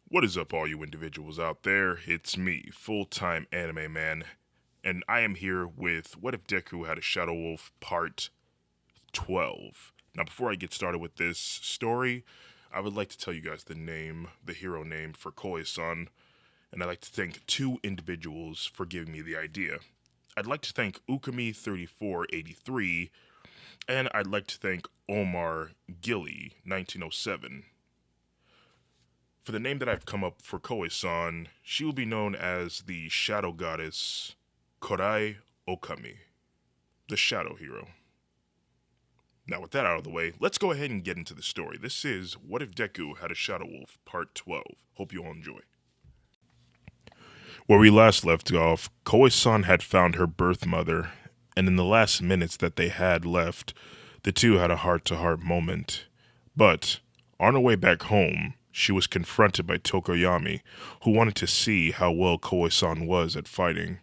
What is up, all you individuals out there? It's me, full-time anime man, and I am here with What If Deku Had a Shadow Wolf Part 12. Now, before I get started with this story, I would like to tell you guys the hero name for Koi-san, and I'd like to thank two individuals for giving me the idea. I'd like to thank Ukami3483, and I'd like to thank Omar Gilly 1907. For the name that I've come up for Koe-san, she will be known as the Shadow Goddess Korai Okami, the Shadow Hero. Now, with that out of the way, let's go ahead and get into the story. This is What If Deku Had a Shadow Wolf, Part 12. Hope you all enjoy. Where we last left off, Koe-san had found her birth mother, and in the last minutes that they had left, the two had a heart-to-heart moment. But, on her way back home, she was confronted by Tokoyami, who wanted to see how well Koe-san was at fighting.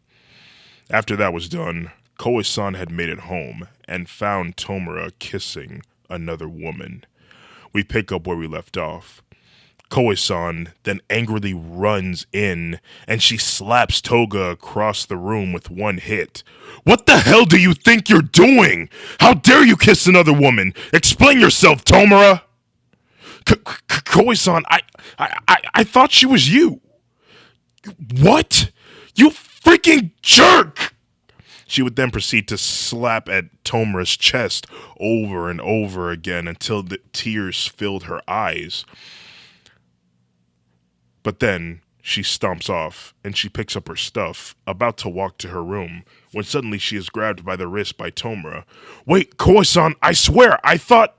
After that was done, Koe-san had made it home and found Tomura kissing another woman. We pick up where we left off. Koe-san then angrily runs in and she slaps Toga across the room with one hit. "What the hell do you think you're doing? How dare you kiss another woman? Explain yourself, Tomura!" Koe-san, I thought she was you. What? You freaking jerk! She would then proceed to slap at Tomura's chest over and over again until the tears filled her eyes. But then she stomps off and she picks up her stuff, about to walk to her room, when suddenly she is grabbed by the wrist by Tomura. "Wait, Koe-san, I swear, I thought..."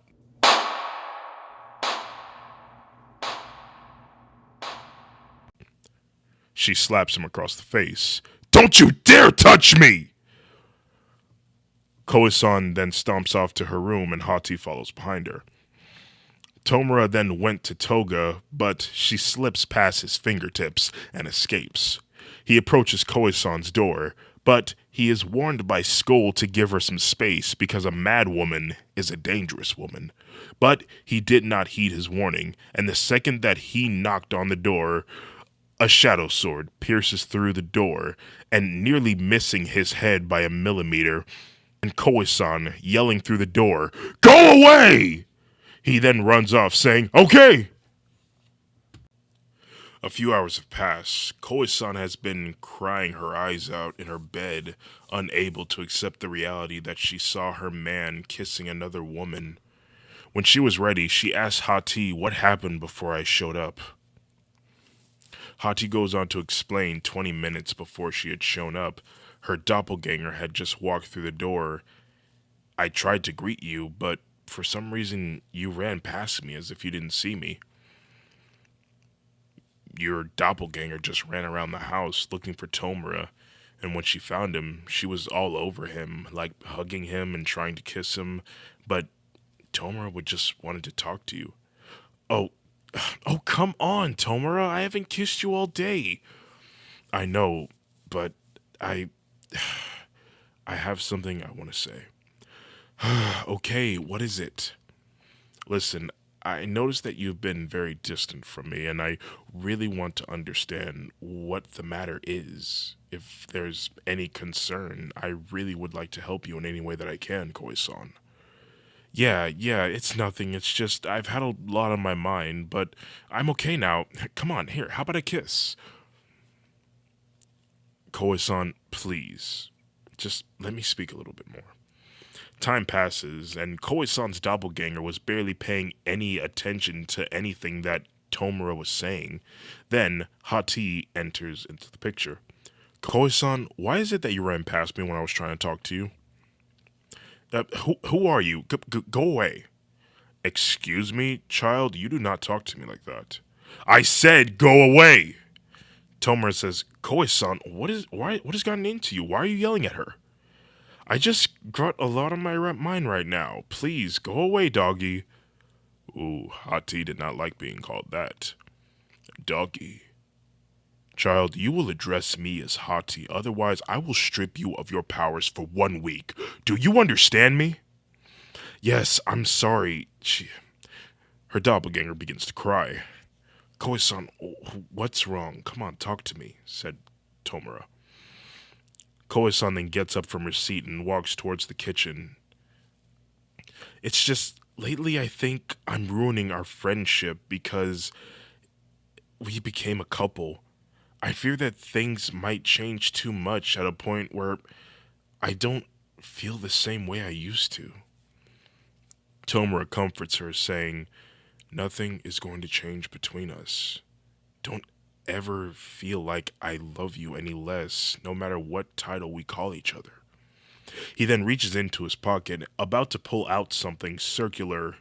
She slaps him across the face. "Don't you dare touch me!" Koe-san then stomps off to her room and Hati follows behind her. Tomura then went to Toga, but she slips past his fingertips and escapes. He approaches Koe-san's door, but he is warned by Skull to give her some space because a mad woman is a dangerous woman. But he did not heed his warning, and the second that he knocked on the door, a shadow sword pierces through the door and nearly missing his head by a millimeter, and Koe-san yelling through the door, "Go away!" He then runs off saying, "Okay!" A few hours have passed. Koe-san has been crying her eyes out in her bed, unable to accept the reality that she saw her man kissing another woman. When she was ready, she asked Hati what happened before I showed up. Hati goes on to explain 20 minutes before she had shown up, her doppelganger had just walked through the door. "I tried to greet you, but for some reason you ran past me as if you didn't see me. Your doppelganger just ran around the house looking for Tomura, and when she found him, she was all over him, like hugging him and trying to kiss him, but Tomura would just wanted to talk to you." "Oh, oh, come on, Tomura, I haven't kissed you all day." "I know, but I I have something I want to say." "Okay, what is it?" "Listen, I noticed that you've been very distant from me, and I really want to understand what the matter is. If there's any concern, I really would like to help you in any way that I can, Koi-san." Yeah, it's nothing. It's just I've had a lot on my mind, but I'm okay now. Come on, here, how about a kiss?" "Koi-san, please, just let me speak a little bit more." Time passes, and Koi-san's doppelganger was barely paying any attention to anything that Tomura was saying. Then Hati enters into the picture. "Koi-san, why is it that you ran past me when I was trying to talk to you?" Who are you? Go away." "Excuse me, child, you do not talk to me like that." "I said go away!" Tomura says, "Koi-san, what has gotten into you? Why are you yelling at her?" "I just got a lot on my mind right now. Please, go away, doggy." Ooh, Hati did not like being called that. "Doggy. Child, you will address me as Hati, otherwise I will strip you of your powers for 1 week. Do you understand me?" "Yes, I'm sorry." Her doppelganger begins to cry. Koe-san, what's wrong? Come on, talk to me, said Tomura. Koe-san then gets up from her seat and walks towards the kitchen. It's just, lately I think I'm ruining our friendship because we became a couple. I fear that things might change too much at a point where I don't feel the same way I used to. Tomura comforts her, saying, nothing is going to change between us. Don't ever feel like I love you any less, no matter what title we call each other. He then reaches into his pocket, about to pull out something circular,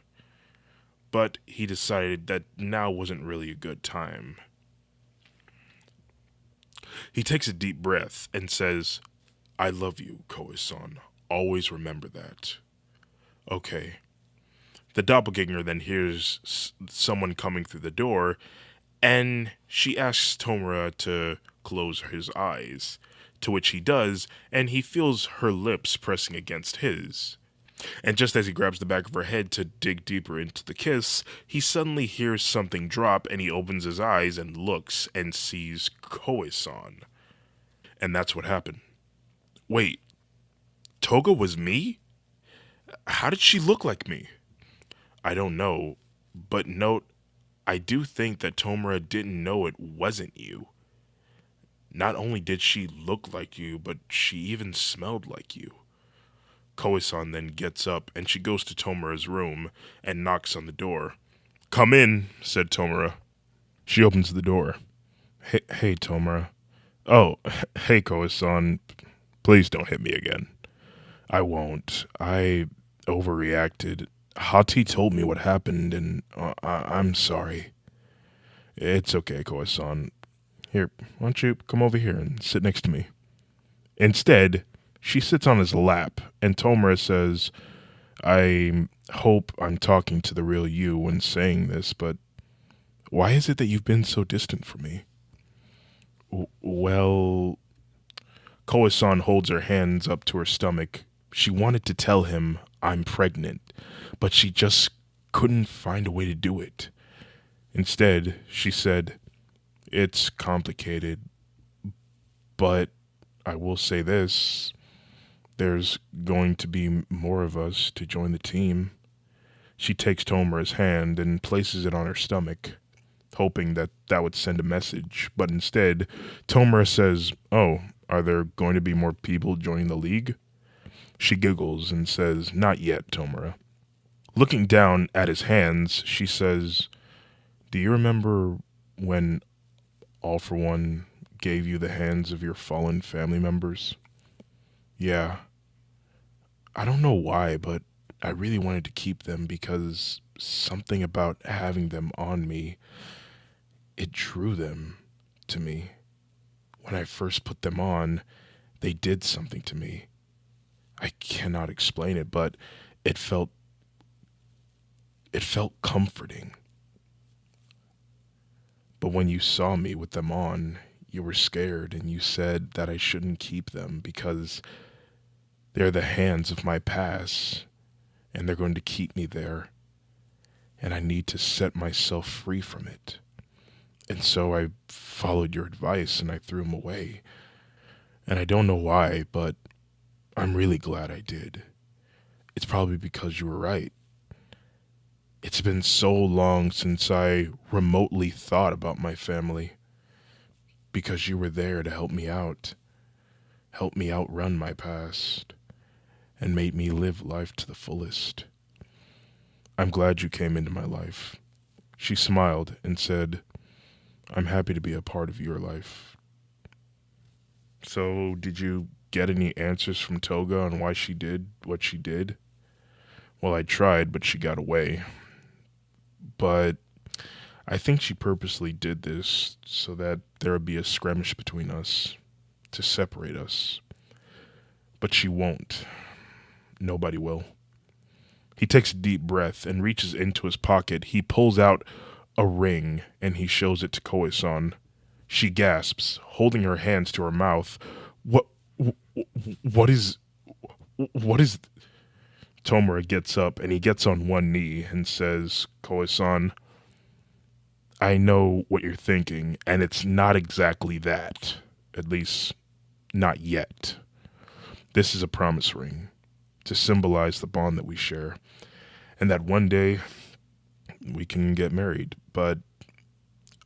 but he decided that now wasn't really a good time. He takes a deep breath and says, I love you, Koe-san. Always remember that. Okay. The doppelganger then hears someone coming through the door, and she asks Tomura to close his eyes, to which he does, and he feels her lips pressing against his. And just as he grabs the back of her head to dig deeper into the kiss, he suddenly hears something drop, and he opens his eyes and looks and sees Koe-san. And that's what happened. Wait, Toga was me? How did she look like me? I don't know, but note, I do think that Tomura didn't know it wasn't you. Not only did she look like you, but she even smelled like you. Koe-san then gets up and she goes to Tomura's room and knocks on the door. Come in, said Tomura. She opens the door. Hey, Tomura. Oh, hey, Koe-san. Please don't hit me again. I won't. I overreacted. Hati told me what happened, and I'm sorry. It's okay, Koe-san. Here, why don't you come over here and sit next to me? Instead, she sits on his lap, and Tomura says, I hope I'm talking to the real you when saying this, but why is it that you've been so distant from me? Well, Koe-san holds her hands up to her stomach. She wanted to tell him, I'm pregnant, but she just couldn't find a way to do it. Instead, she said, it's complicated, but I will say this, there's going to be more of us to join the team. She takes Tomura's hand and places it on her stomach, hoping that that would send a message, but instead, Tomura says, oh, are there going to be more people joining the league? She giggles and says, not yet, Tomura. Looking down at his hands, she says, do you remember when All For One gave you the hands of your fallen family members? Yeah. I don't know why, but I really wanted to keep them because something about having them on me, it drew them to me. When I first put them on, they did something to me. I cannot explain it, but it felt comforting. But when you saw me with them on, you were scared and you said that I shouldn't keep them because they're the hands of my past and they're going to keep me there. And I need to set myself free from it. And so I followed your advice and I threw them away. And I don't know why, but I'm really glad I did. It's probably because you were right. It's been so long since I remotely thought about my family. Because you were there to help me outrun my past, and made me live life to the fullest. I'm glad you came into my life. She smiled and said, I'm happy to be a part of your life. So, did you get any answers from Toga on why she did what she did? Well, I tried, but she got away. But I think she purposely did this so that there would be a skirmish between us, to separate us. But she won't. Nobody will. He takes a deep breath and reaches into his pocket. He pulls out a ring and he shows it to Koe-san. She gasps, holding her hands to her mouth. What is... Tomura gets up and he gets on one knee and says, Koe-san, I know what you're thinking, and it's not exactly that. At least, not yet. This is a promise ring to symbolize the bond that we share, and that one day we can get married. But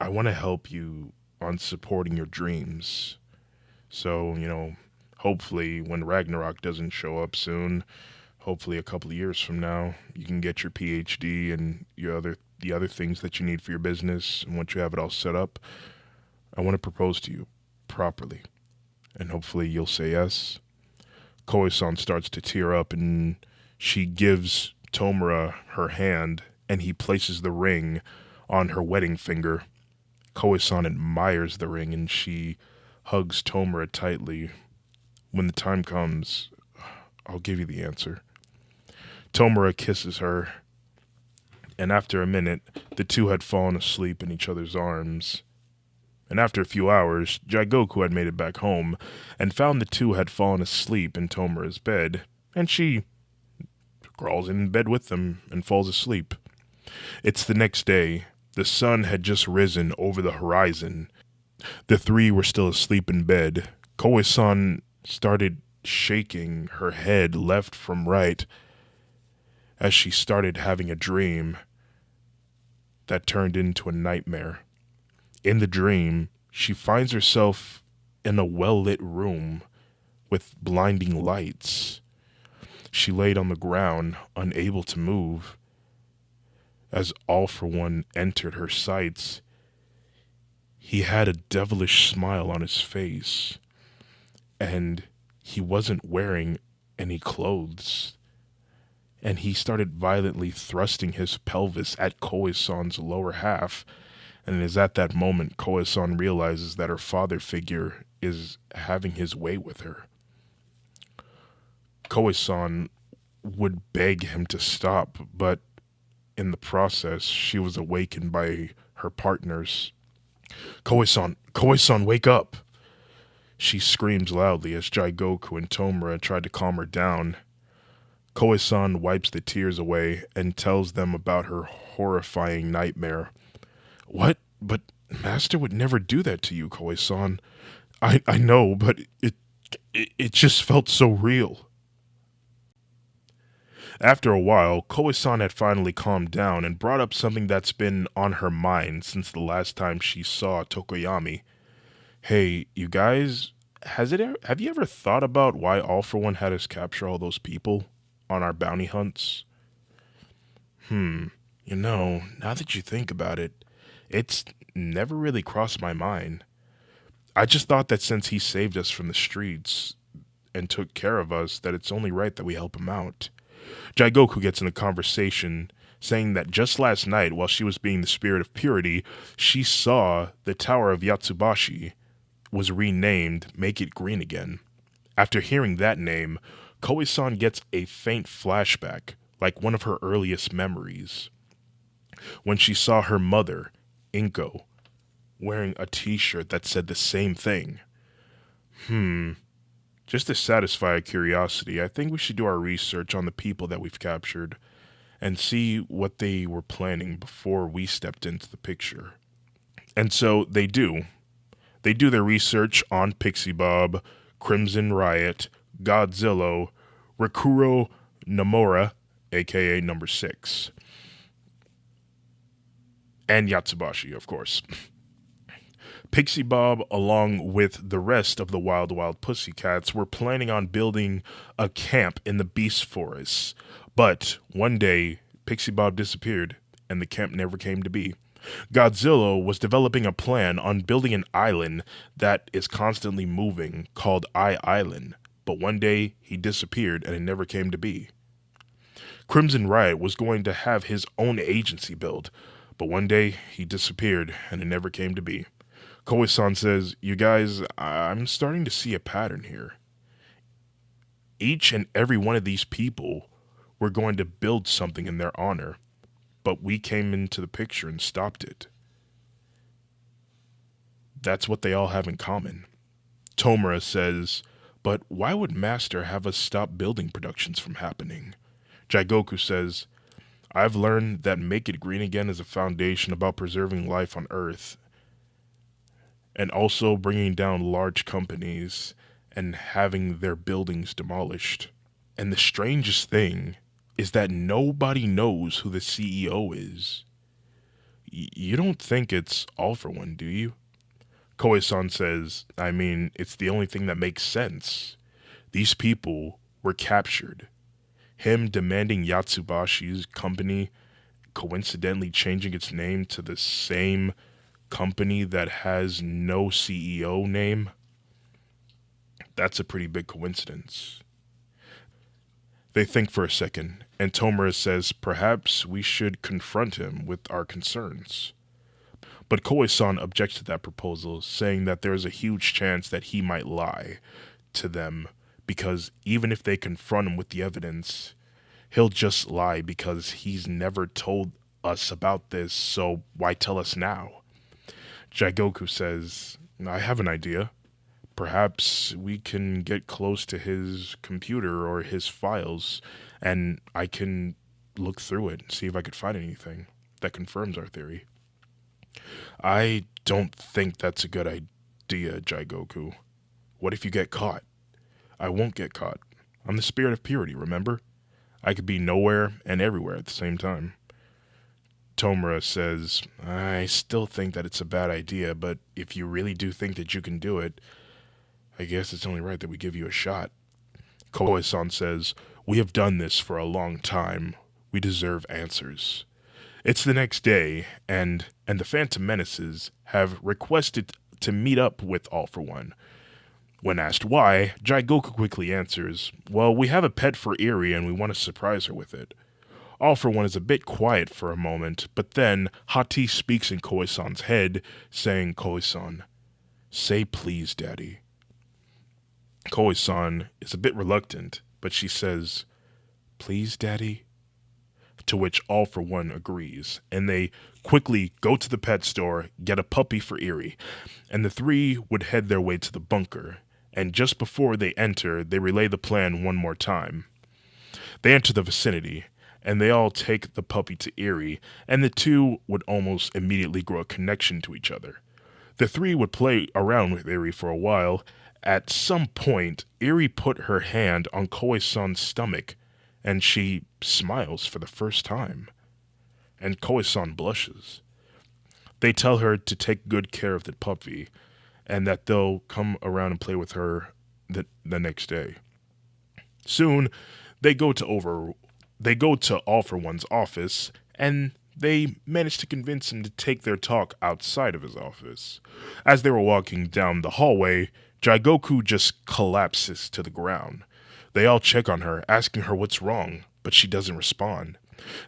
I want to help you on supporting your dreams. So, hopefully when Ragnarok doesn't show up soon, hopefully a couple of years from now, you can get your PhD and the other things that you need for your business. And once you have it all set up, I want to propose to you properly. And hopefully you'll say yes. Koe-san starts to tear up and she gives Tomura her hand and he places the ring on her wedding finger. Koe-san admires the ring and she hugs Tomura tightly. When the time comes, I'll give you the answer. Tomura kisses her, and after a minute, the two had fallen asleep in each other's arms. And after a few hours, Jigoku had made it back home and found the two had fallen asleep in Tomura's bed, and she crawls in bed with them and falls asleep. It's the next day. The sun had just risen over the horizon. The three were still asleep in bed. Koe-san started shaking her head left from right as she started having a dream that turned into a nightmare. In the dream, she finds herself in a well-lit room with blinding lights. She laid on the ground, unable to move. As All For One entered her sights, he had a devilish smile on his face, and he wasn't wearing any clothes. And he started violently thrusting his pelvis at Koe-san's lower half, and it is at that moment Koe-san realizes that her father figure is having his way with her. Koe-san would beg him to stop, but in the process, she was awakened by her partners. Koe-san, Koe-san, wake up! She screams loudly as Jigoku and Tomura try to calm her down. Koe-san wipes the tears away and tells them about her horrifying nightmare. What? But Master would never do that to you, Koe-san. I know, but it just felt so real. After a while, Koe-san had finally calmed down and brought up something that's been on her mind since the last time she saw Tokoyami. Hey, you guys, have you ever thought about why All For One had us capture all those people on our bounty hunts? Now that you think about it, it's never really crossed my mind. I just thought that since he saved us from the streets and took care of us, that it's only right that we help him out. Jigoku gets in a conversation, saying that just last night, while she was being the spirit of purity, she saw the Tower of Yatsubashi was renamed Make It Green Again. After hearing that name, Koe-san gets a faint flashback, like one of her earliest memories, when she saw her mother, Inko, wearing a t-shirt that said the same thing. Just to satisfy our curiosity, I think we should do our research on the people that we've captured and see what they were planning before we stepped into the picture. And so they do. They do their research on Pixie Bob, Crimson Riot, Godzilla, Rikuro Nomura, aka Number 6, and Yatsubashi, of course. Pixie Bob, along with the rest of the Wild Wild Pussycats, were planning on building a camp in the Beast Forests. But one day, Pixie Bob disappeared, and the camp never came to be. Godzilla was developing a plan on building an island that is constantly moving, called Island. But one day, he disappeared, and it never came to be. Crimson Riot was going to have his own agency built, but one day, he disappeared, and it never came to be. Koe-san says, you guys, I'm starting to see a pattern here. Each and every one of these people were going to build something in their honor, but we came into the picture and stopped it. That's what they all have in common. Tomura says, but why would Master have us stop building productions from happening? Jigoku says, I've learned that Make It Green Again is a foundation about preserving life on Earth and also bringing down large companies and having their buildings demolished. And the strangest thing is that nobody knows who the CEO is. You don't think it's All for One, do you? Koe-san says, I mean, it's the only thing that makes sense. These people were captured. Him demanding Yatsubashi's company, coincidentally changing its name to the same company that has no CEO name. That's a pretty big coincidence. They think for a second, and Tomura says perhaps we should confront him with our concerns. But Koe-san objects to that proposal, saying that there is a huge chance that he might lie to them, because even if they confront him with the evidence, he'll just lie because he's never told us about this, so why tell us now? Jigoku says, I have an idea. Perhaps we can get close to his computer or his files, and I can look through it and see if I could find anything that confirms our theory. I don't think that's a good idea, Jigoku. What if you get caught? I won't get caught. I'm the spirit of purity, remember? I could be nowhere and everywhere at the same time. Tomura says, I still think that it's a bad idea, but if you really do think that you can do it, I guess it's only right that we give you a shot. Koe-san says, we have done this for a long time. We deserve answers. It's the next day, and the Phantom Menaces have requested to meet up with All for One. When asked why, Jigoku quickly answers, well, we have a pet for Eri and we want to surprise her with it. All for One is a bit quiet for a moment, but then Hati speaks in Koe-san's head, saying, Koe-san, say please, Daddy. Koe-san is a bit reluctant, but she says, please, Daddy? To which All for One agrees, and they quickly go to the pet store, get a puppy for Eri, and the three would head their way to the bunker, and just before they enter, they relay the plan one more time. They enter the vicinity, and they all take the puppy to Eri, and the two would almost immediately grow a connection to each other. The three would play around with Eri for a while. At some point, Eri put her hand on Koe-san's stomach, and she smiles for the first time. And Koe-san blushes. They tell her to take good care of the puppy, and that they'll come around and play with her the next day. Soon, they go to All for One's office, and they manage to convince him to take their talk outside of his office. As they were walking down the hallway, Jigoku just collapses to the ground. They all check on her, asking her what's wrong, but she doesn't respond.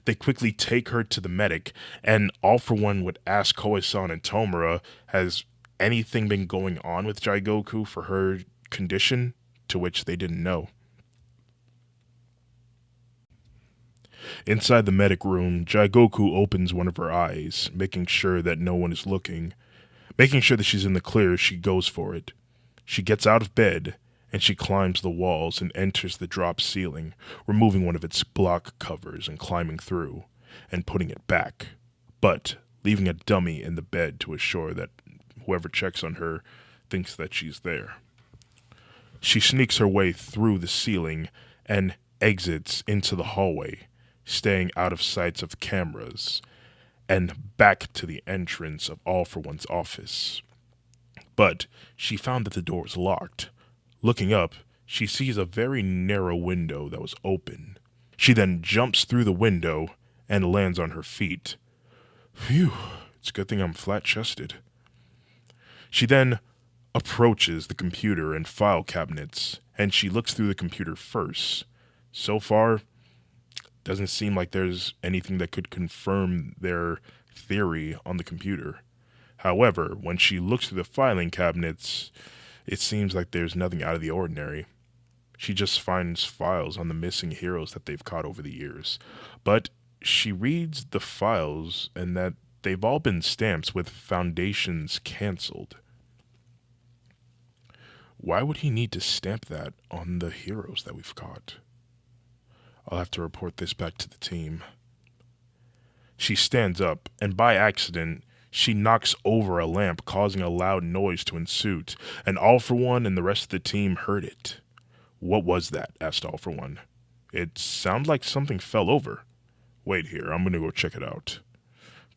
They quickly take her to the medic, and All for One would ask Koe-san and Tomura, has anything been going on with Jigoku for her condition? To which they didn't know. Inside the medic room, Jigoku opens one of her eyes, making sure that no one is looking. Making sure that she's in the clear, she goes for it. She gets out of bed, and she climbs the walls and enters the drop ceiling, removing one of its block covers and climbing through, and putting it back, but leaving a dummy in the bed to assure that whoever checks on her thinks that she's there. She sneaks her way through the ceiling and exits into the hallway, staying out of sight of cameras, and back to the entrance of All for One's office. But she found that the door was locked. Looking up, she sees a very narrow window that was open. She then jumps through the window and lands on her feet. Phew, it's a good thing I'm flat-chested. She then approaches the computer and file cabinets, and she looks through the computer first. So far, doesn't seem like there's anything that could confirm their theory on the computer. However, when she looks through the filing cabinets, it seems like there's nothing out of the ordinary. She just finds files on the missing heroes that they've caught over the years. But she reads the files and that they've all been stamped with foundations canceled. Why would he need to stamp that on the heroes that we've caught? I'll have to report this back to the team. She stands up, and by accident, she knocks over a lamp, causing a loud noise to ensue, and All For One and the rest of the team heard it. What was that? Asked All For One. It sounded like something fell over. Wait here, I'm gonna go check it out.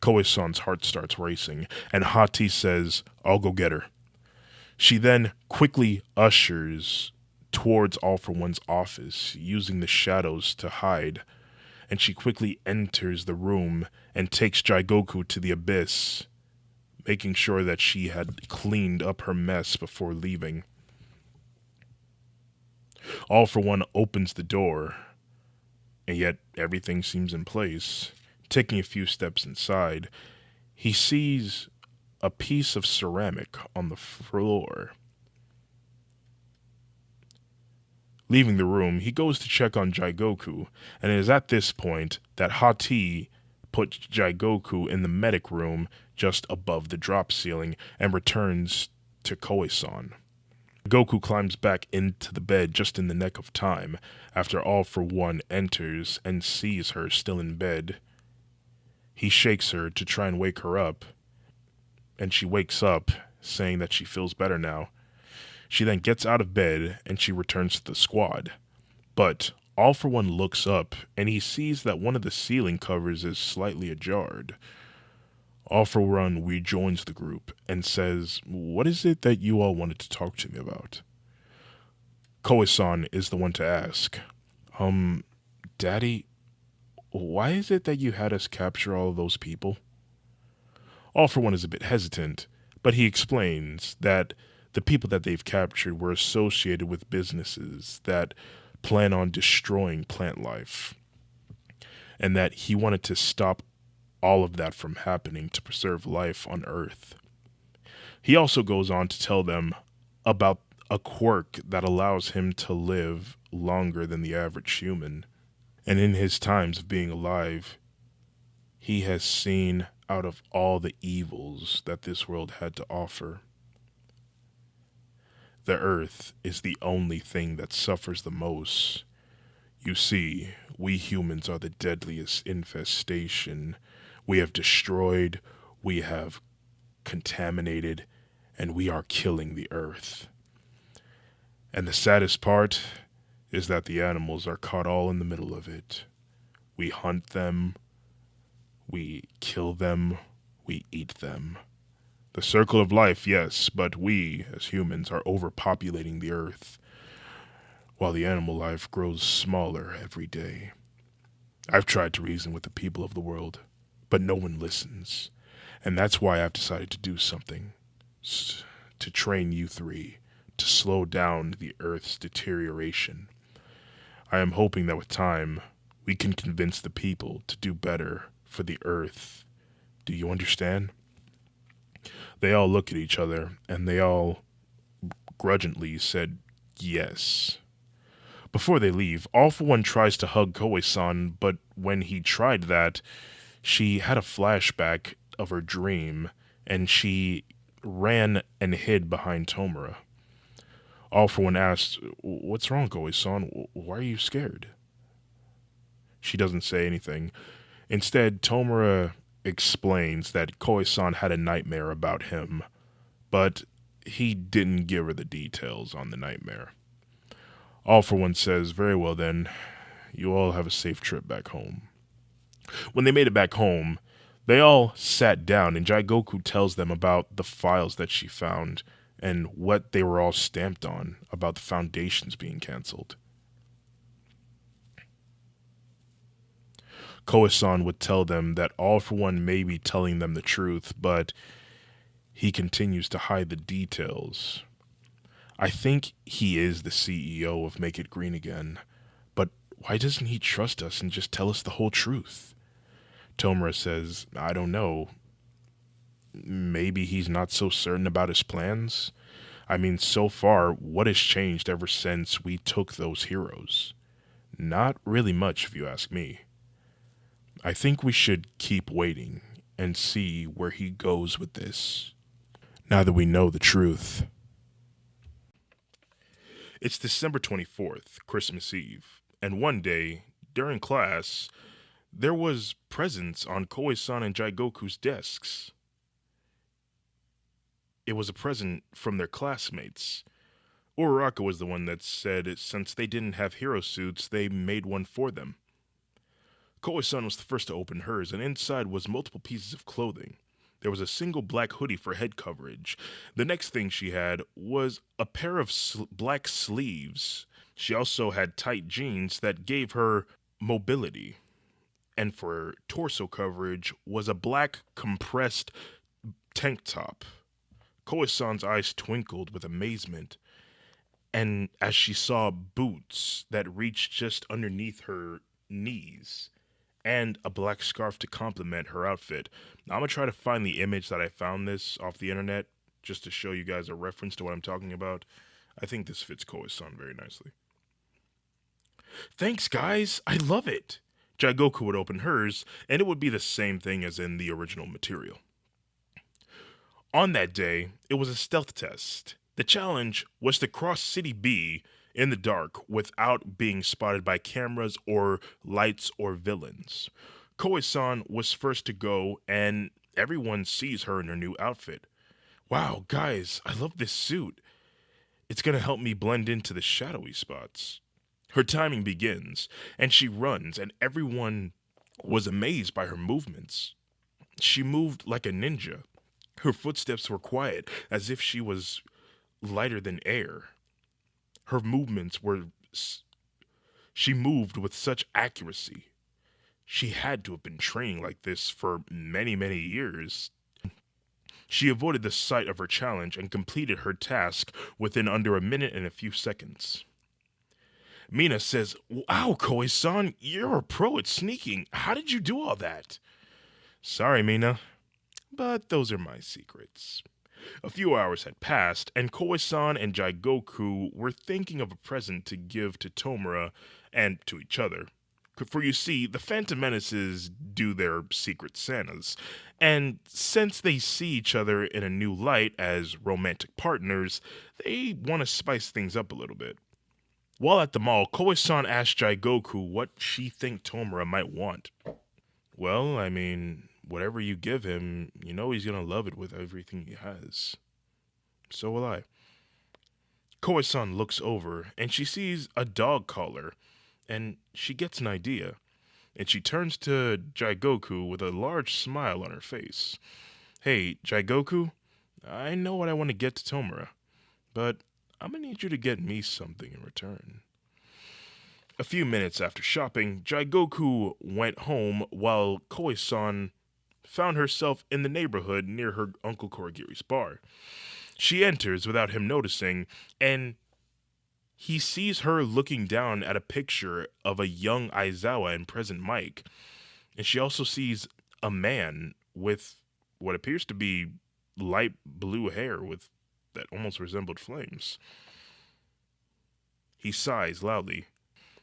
Koe-san's heart starts racing, and Hati says, I'll go get her. She then quickly ushers towards All For One's office, using the shadows to hide, and she quickly enters the room and takes Jigoku to the abyss, making sure that she had cleaned up her mess before leaving. All For One opens the door, and yet everything seems in place. Taking a few steps inside, he sees a piece of ceramic on the floor. Leaving the room, he goes to check on Jigoku, and it is at this point that Hati puts Jigoku in the medic room just above the drop ceiling and returns to Koe-san. Goku climbs back into the bed just in the nick of time after All For One enters and sees her still in bed. He shakes her to try and wake her up, and she wakes up, saying that she feels better now. She then gets out of bed and she returns to the squad. But All For One looks up and he sees that one of the ceiling covers is slightly ajar. All For One rejoins the group and says, What is it that you all wanted to talk to me about? Koe-san is the one to ask. Daddy, why is it that you had us capture all of those people? All For One is a bit hesitant, but he explains that the people that they've captured were associated with businesses that plan on destroying plant life, and that he wanted to stop all of that from happening to preserve life on Earth. He also goes on to tell them about a quirk that allows him to live longer than the average human, and in his times of being alive, he has seen out of all the evils that this world had to offer, the Earth is the only thing that suffers the most. You see, we humans are the deadliest infestation. We have destroyed, we have contaminated, and we are killing the Earth. And the saddest part is that the animals are caught all in the middle of it. We hunt them, we kill them, we eat them. The circle of life, yes, but we, as humans, are overpopulating the Earth, while the animal life grows smaller every day. I've tried to reason with the people of the world, but no one listens, and that's why I've decided to do something, to train you three, to slow down the Earth's deterioration. I am hoping that with time, we can convince the people to do better for the Earth. Do you understand? They all look at each other, and they all grudgingly said yes. Before they leave, All For One tries to hug Koe-san, but when he tried that, she had a flashback of her dream, and she ran and hid behind Tomura. All For One asked, What's wrong, Koe-san? Why are you scared? She doesn't say anything. Instead, Tomura explains that Koe-san had a nightmare about him, but he didn't give her the details on the nightmare. All For One says, Very well then, you all have a safe trip back home. When they made it back home, they all sat down and Jigoku tells them about the files that she found and what they were all stamped on about the foundations being canceled. Koe-san would tell them that All For One may be telling them the truth, but he continues to hide the details. I think he is the CEO of Make It Green Again, but why doesn't he trust us and just tell us the whole truth? Tomura says, I don't know. Maybe he's not so certain about his plans? I mean, so far, what has changed ever since we took those heroes? Not really much, if you ask me. I think we should keep waiting and see where he goes with this, now that we know the truth. It's December 24th, Christmas Eve, and one day, during class, There was presents on Koei-san and Jaigoku's desks. It was a present from their classmates. Uraraka was the one that said since they didn't have hero suits, they made one for them. Koei-san was the first to open hers, and inside was multiple pieces of clothing. There was a single black hoodie for head coverage. The next thing she had was a pair of black sleeves. She also had tight jeans that gave her mobility. And for torso coverage was a black compressed tank top. Koei-san's eyes twinkled with amazement, and as she saw boots that reached just underneath her knees and a black scarf to complement her outfit. Now, I'm gonna try to find the image that I found this off the internet just to show you guys a reference to what I'm talking about. I think this fits Koei-san very nicely. Thanks, guys. I love it. Jaigoku would open hers, and it would be the same thing as in the original material. On that day, it was a stealth test. The challenge was to cross City B in the dark without being spotted by cameras or lights or villains. Koei-san was first to go, and everyone sees her in her new outfit. Wow, guys, I love this suit. It's gonna help me blend into the shadowy spots. Her timing begins, and she runs, and everyone was amazed by her movements. She moved like a ninja. Her footsteps were quiet, as if she was lighter than air. Her movements were. She moved with such accuracy. She had to have been training like this for many, many years. She avoided the sight of her challenge and completed her task within under a minute and a few seconds. Mina says, "Wow, Koei-san, you're a pro at sneaking. How did you do all that?" "Sorry, Mina, but those are my secrets." A few hours had passed, and Koei-san and Jaigoku were thinking of a present to give to Tomura and to each other. For you see, the Phantom Menaces do their secret Santas, and since they see each other in a new light as romantic partners, they want to spice things up a little bit. While at the mall, Koei-san asked Jaigoku what she think Tomura might want. "Well, I mean, whatever you give him, you know he's gonna love it with everything he has." "So will I." Koei-san looks over, and she sees a dog collar, and she gets an idea. And she turns to Jaigoku with a large smile on her face. "Hey, Jaigoku, I know what I want to get to Tomura, but I'm gonna need you to get me something in return." A few minutes after shopping, Jaigoku went home while Koei-san found herself in the neighborhood near her Uncle Korigiri's bar. She enters without him noticing, and he sees her looking down at a picture of a young Aizawa and present Mike. And she also sees a man with what appears to be light blue hair with that almost resembled flames. He sighs loudly.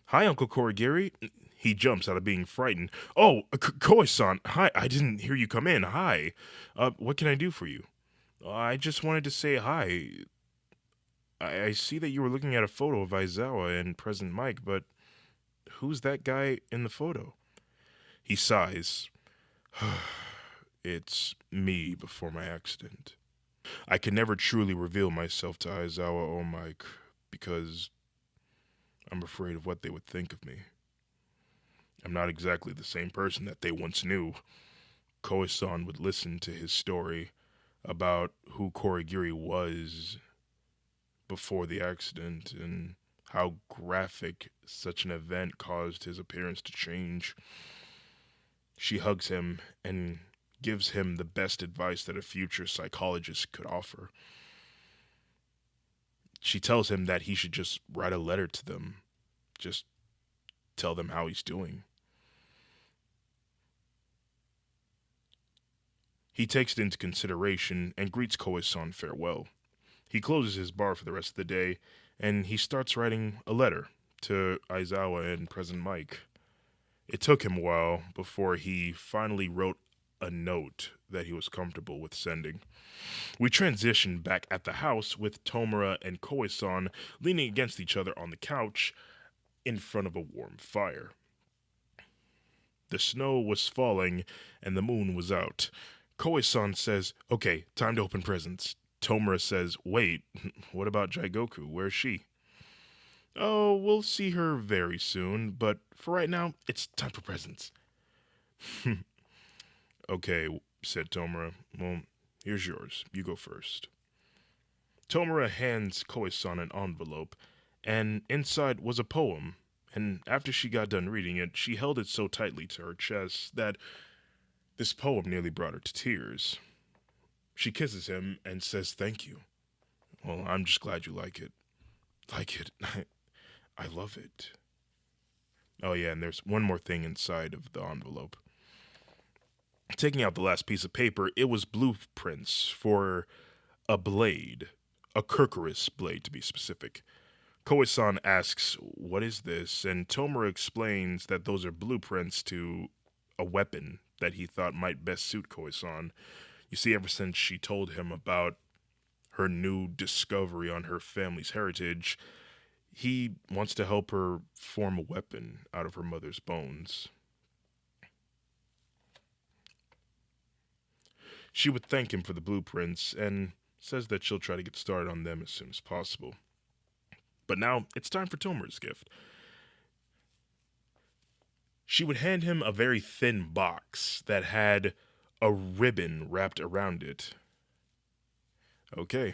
"Hi, Uncle Korigiri." He jumps out of being frightened. "Oh, Koei-san, hi, I didn't hear you come in. Hi. What can I do for you?" "I just wanted to say hi. I see that you were looking at a photo of Aizawa and present Mike, but who's that guy in the photo?" He sighs. "It's me before my accident. I can never truly reveal myself to Aizawa or Mike because I'm afraid of what they would think of me. I'm not exactly the same person that they once knew." Koei-san would listen to his story about who Korigiri was before the accident and how graphic such an event caused his appearance to change. She hugs him and gives him the best advice that a future psychologist could offer. She tells him that he should just write a letter to them. Just tell them how he's doing. He takes it into consideration and greets Koei-san farewell. He closes his bar for the rest of the day, and he starts writing a letter to Aizawa and present Mike. It took him a while before he finally wrote a note that he was comfortable with sending. We transition back at the house with Tomura and Koei-san leaning against each other on the couch in front of a warm fire. The snow was falling and the moon was out. Koe-san says, "Okay, time to open presents." Tomura says, "Wait, what about Jaigoku? Where's she?" "Oh, we'll see her very soon, but for right now, it's time for presents." "Okay," said Tomura. "Well, here's yours. You go first." Tomura hands Koe-san an envelope, and inside was a poem. And after she got done reading it, she held it so tightly to her chest that this poem nearly brought her to tears. She kisses him and says thank you. "Well, I'm just glad you like it." "Like it? I love it." Oh, yeah, and there's one more thing inside of the envelope. Taking out the last piece of paper, it was blueprints for a blade, a Kirkorus blade to be specific. Koe-san asks, "What is this?" And Tomura explains that those are blueprints to a weapon that he thought might best suit Koe-san. You see, ever since she told him about her new discovery on her family's heritage, he wants to help her form a weapon out of her mother's bones. She would thank him for the blueprints and says that she'll try to get started on them as soon as possible. But now it's time for Tomura's gift. She would hand him a very thin box that had a ribbon wrapped around it. Okay,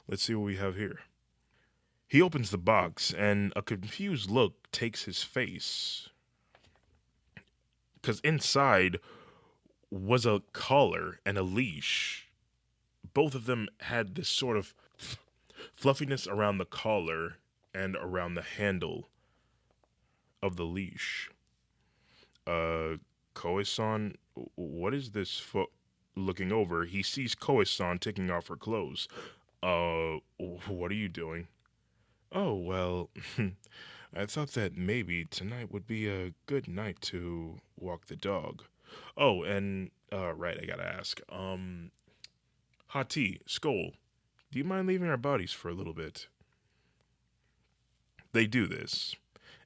let's see what we have here. He opens the box, and a confused look takes his face. Because inside was a collar and a leash. Both of them had this sort of fluffiness around the collar and around the handle of the leash. Uh, Koe-san, what is this for? Looking over, he sees Koe-san taking off her clothes. What are you doing?" "Oh, well, I thought that maybe tonight would be a good night to walk the dog. Oh, and, right, I gotta ask. Hati, Skoll, do you mind leaving our bodies for a little bit?" They do this,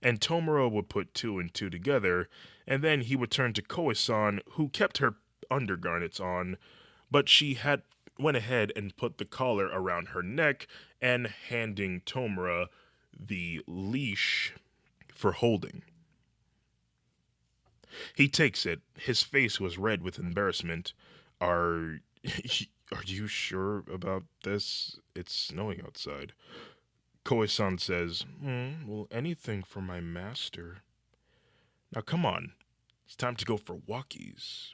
and Tomura would put two and two together, and then he would turn to Koe-san, who kept her undergarments on, but she had went ahead and put the collar around her neck and handing Tomura the leash for holding. He takes it. His face was red with embarrassment. Are are you sure about this? It's snowing outside." Koe-san says, "Well, anything for my master. Now come on, it's time to go for walkies."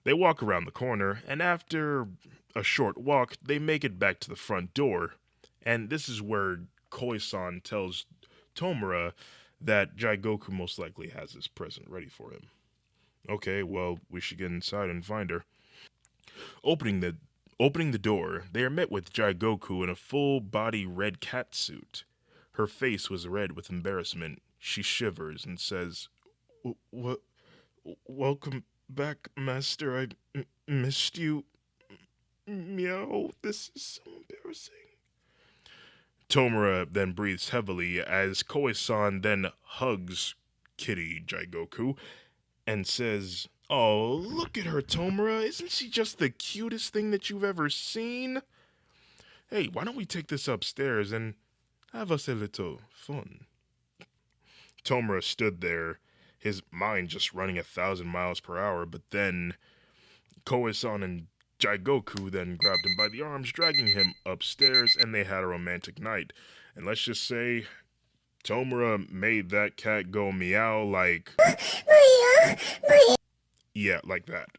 They walk around the corner, and after a short walk, they make it back to the front door. And this is where Koe-san tells Tomura that Jaigoku most likely has his present ready for him. Okay, well, we should get inside and find her. Opening the Opening the door, they are met with Jaigoku in a full-body red cat suit. Her face was red with embarrassment. She shivers and says, "What? Welcome back, Master. I missed you. Meow. This is so embarrassing." Tomura then breathes heavily as Koe-san then hugs Kitty Jaigoku and says, "Oh, look at her, Tomura. Isn't she just the cutest thing that you've ever seen? Hey, why don't we take this upstairs and have us a little fun?" Tomura stood there, his mind just running 1,000 miles per hour, but then Koe-san and Jaigoku then grabbed him by the arms, dragging him upstairs, and they had a romantic night. And let's just say, Tomura made that cat go meow like... yeah, like that.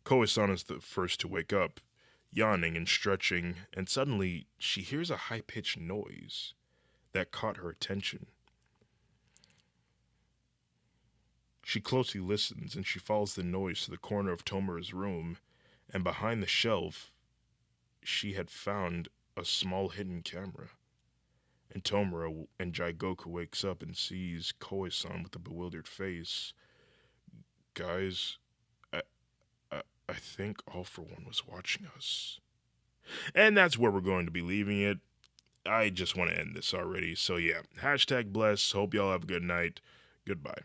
Koe-san is the first to wake up, yawning and stretching, and suddenly she hears a high-pitched noise that caught her attention. She closely listens, and she follows the noise to the corner of Tomura's room, and behind the shelf, she had found a small hidden camera. And Tomura and Jaigoku wakes up and sees Koe-san with a bewildered face. "Guys, I think All for One was watching us." And that's where we're going to be leaving it. I just want to end this already. So yeah, hashtag bless. Hope y'all have a good night. Goodbye.